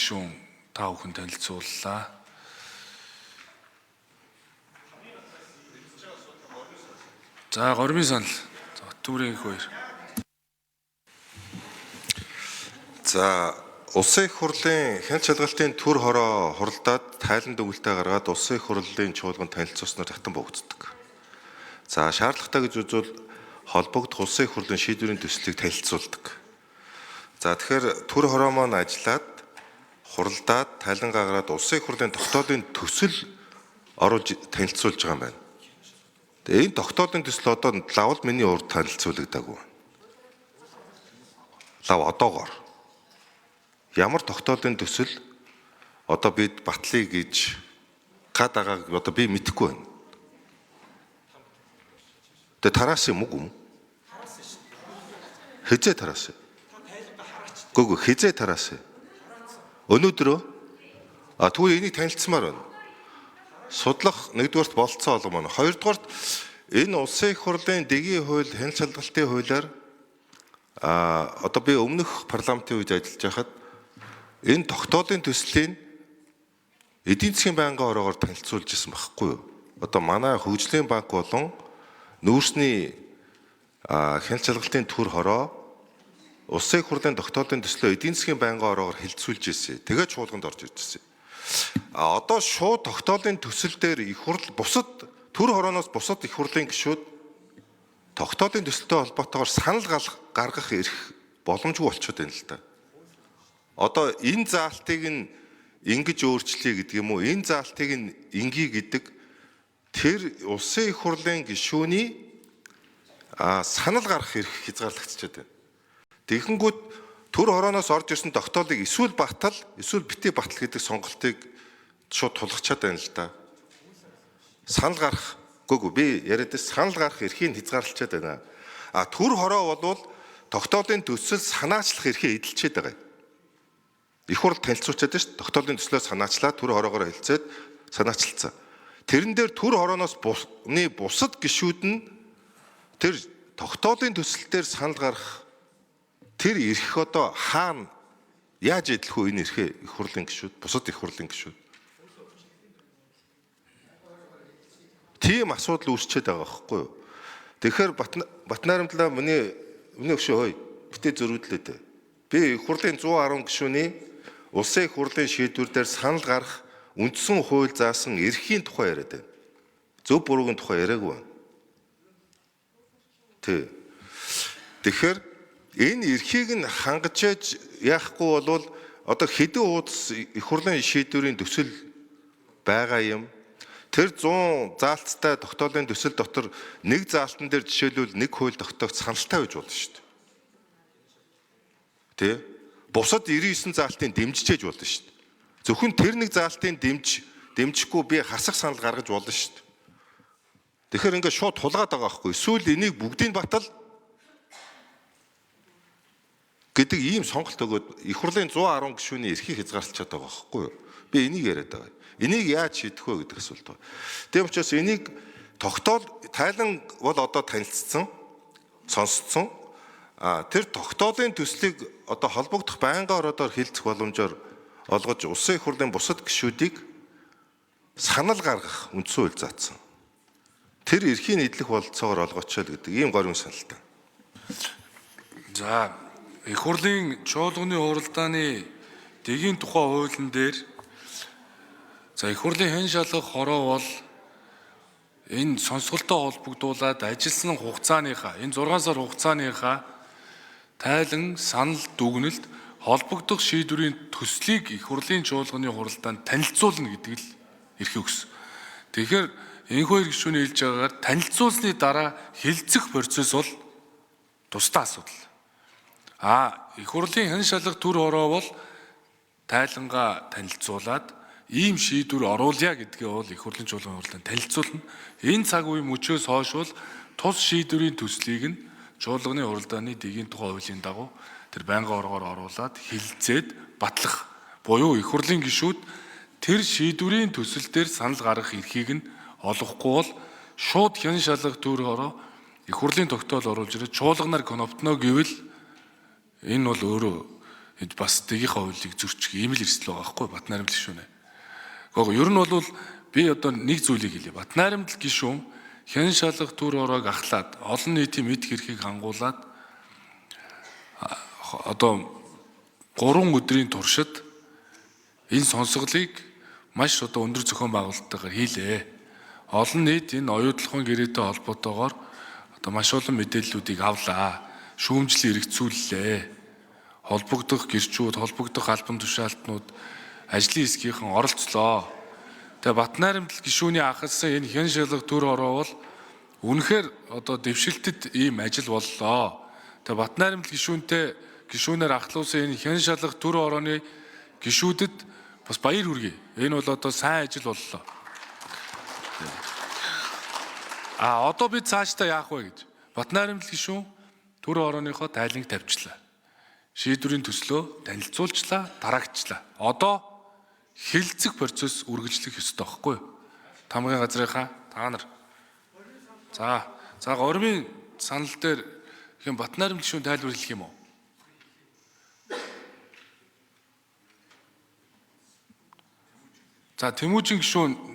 гишүүн та бүхэн танилцууллаа. За гормын санал. Төмрийн их хоёр. За улсын их хурлын хяналт шалгалтын төр хороо хуралдаад тайланд өгүүлэлтээ гаргаад улсын их хурлын чуулганд танилцуулснаар татан богддог. За шаардлагатай гэж үзвэл холбогдох улсын их хурлын шийдвэрийн төслийг танилцуулдаг. За тэгэхээр төр хороо маань ажиллаад хуралдаад тайлангаа гаргаад улсын их хурлын тогтоолын төсөл оруулж танилцуулж байгаа юм байна. Тэгээ энэ тогтоолын төсөл одоо лавл миний урд танилцуулагдаагүй. Лав одоогоор ямар тогтоолын төсөл одоо бид батлыг гэж гадаагааг одоо би мэдэхгүй байна. Тэгээ тараас юм уу? Хизээ тараас. Гүг хизээ тараас. Өнөөдрөө тэгвэл энийг танилцмаар байна. Судлах нэгдүгээрт болцсон олго маань. Хоёрдугаарт энэ улсын их хурлын дэгийн хууль, хяналт шалгалтын хуулиар одоо би өмнөх парламентын үед ажиллаж байхад энэ тогтоолын төслийн эдийн засгийн байнгын ороогоор танилцуулж ирсэн байхгүй юу? Одоо манай хөгжлийн банк болон нүүрсний хяналт шалгалтын төр хороо улсын их хурлын тогтоолын төслөө эдийн засгийн байнгын ороогоор хэлэлцүүлж ирсэн. Тэгээд чуулганд орж ирсэн. Одоо шууд тогтоолын төсөл дээр их хурл бусад төр хорооноос бусад их хурлын гишүүд тогтоолын төсөлтэй холбоотойгоор санал гаргах эрх боломжгүй болчиход байна л да. Одоо энэ заалтыг нь ингэж өөрчлөе гэдэг юм уу? Энэ заалтыг нь ингийн гэдэг тэр улсын их хурлын гишүүний санал гаргах эрх хязгаарлагдчихад байна. Тэгэхэнгүүт төр хорооноос орж ирсэн тогтоолыг эсвэл батал, эсвэл битгий батал гэдэг сонголтыг шууд тулгачаад байна л да. Санал гарах, би яриад санал гарах эрхийг хязгаарлалчаад байна. Төр хороо болвол тогтоолын төсөл санаачлах эрхээ эдэлчихэд байгаа юм. Их хурл танилцуулчаад шүү дээ. Тогтоолын төслөө санаачлаа, төр хороогоор хэлцээд санаачилсан. Тэрэн дээр төр хорооноос бусад гишүүд нь тэр тогтоолын төсөл дээр санал гарах тэр эрх одоо хаана яаж эдлэх вэ энэ эрхээ их хурлын гишүүд, бусад их хурлын гишүүд. Тийм асуудал үүсчээд байгаа байхгүй юу? Тэгэхээр Батнарамтлаа миний өгшөө хөөе. Битээ зөрүүдлээ дээ. Би их хурлын 110 гишүүний улсын их хурлын шийдвэр дээр санал гарах үндсэн хууль заасан эрхийн тухай яриад байна. Зөв буруугийн тухай яриаггүй байна. Тэгэхээр энэ эрхийг нь хангаж яахгүй болвол одоо хэдэн хуудас их хурлын шийдвэрийн төсөл байгаа юм. Тэр 100 заалттай тогтоолын төсөл дотор нэг заалтан дээр жишээлбэл нэг хууль тогтоох саналтай байж болно шүү дээ. Бусад 99 заалтын дэмжиж болно шүү дээ. Зөвхөн тэр нэг заалтын дэмжихгүй би хасах санал гаргаж болно шүү дээ. Тэгэхээр ингээд шууд тулгаад байгаа байхгүй. Эсвэл энийг бүгдийг батал гэдэг ийм сонголт өгөөд их хурлын 110 гишүүний эрхийг хязгаарлалчаад байгаа байхгүй юу? Би энийг яриад байгаа. Энийг яаж шийдэх вэ гэдэг асуулт байна. Тийм учраас энийг тогтоол тайлан бол одоо танилцсан, сонсцсон. Тэр тогтоолын төслийг одоо холбогдох байнгын ороодоор хэлцэх боломжоор олгож улсын их хурлын бусад гишүүдийг санал гаргах үндсэн хууль заасан. Тэр эрхийн эдлэх бололцоогоор олгочтой гэдэг ийм горийн саналтай. За их хурлын чуулганы хуралдааны дэгийн тухай хуулийн дээр их хурлын хэн шалгах хороо бол энэ сонсголтой холбогдуулаад ажилласан хугацааныхаа энэ 6 сар хугацааныхаа тайлан санал дүгнэлт холбогдох шийдвэрийн төслийг их хурлын чуулганы хуралдаанд танилцуулна гэдэг л эрхийг өгсөн. Тэгэхээр энэ хоёр гишүүний хэлж байгаагаар танилцуулсны дараа хэлцэх процесс бол тусдаа асуудал. Их хурлын хэн шалгах төр хороо бол тайлангаа танилцуулаад ийм шийдвэр оруулъя гэдгээ бол их хурлын чуулганы хуралдаанд танилцуулна. Энэ цаг үе мөчөөс хойш бол тус шийдвэрийн төслийг нь чуулганы хуралдааны дэгийн тухай хуулийн дагуу тэр байнгын оргоор оруулаад хилцээд батлах буюу их хурлын гишүүд тэр шийдвэрийн төсөл дээр санал гаргах эрхийг нь олохгүй бол шууд хэн шалгах төр хороо их хурлын тогтоол оруулж ирээд чуулганаар коноптно гэвэл энэ бол өөрөө энд бас дэгийнхаа хуулийг зөрчих ийм л эрсдэл байгаа байхгүй Батнаримд гишүүнэ. Гэхдээ ер нь бол би одоо нэг зүйлийг хэлье. Батнаримд гишүүн хэн шалах төр ороог ахлаад олон нийтийн мэд хэрхийг хангуулад одоо 3 өдрийн туршид энэ сонсголыг маш одоо өндөр зохион байгуулалттайгаар хийлээ. Олон нийт энэ оюутлахын гэрээтэй холбоотойгоор одоо маш олон мэдээллүүдийг авлаа. Шүүмжлэл эргэцүүллээ. Холбогдох гэрчүүд, холбогдох албан тушаалтнууд ажлын хэсгийнхэн оролцлоо. Тэгээ Батнаримд гишүүний ахалсан энэ хэн шалах төр ороо бол үнэхээр одоо дэвшилтэд ийм ажил боллоо. Тэгээ Батнаримд гишүүнээр ахлуулсан энэ хэн шалах төр орооны гишүүдэд бас баяр хүргэе. Энэ бол одоо сайн ажил боллоо. Одоо бид цаашдаа яах вэ гэж. Батнаримд гишүүн төр орооныхоо тайланг тавьчлаа. Шийдвэрийн төслөө танилцуулчлаа, дараагчлаа. Одоо хилцэх процесс үргэлжлэх ёстой байхгүй юу? Тамгын газрынхаа та нар. За гормын санал дээр хэм Батнаримд гишүүн тайлбар хэлэх юм уу? За Тэмүүжин гишүүн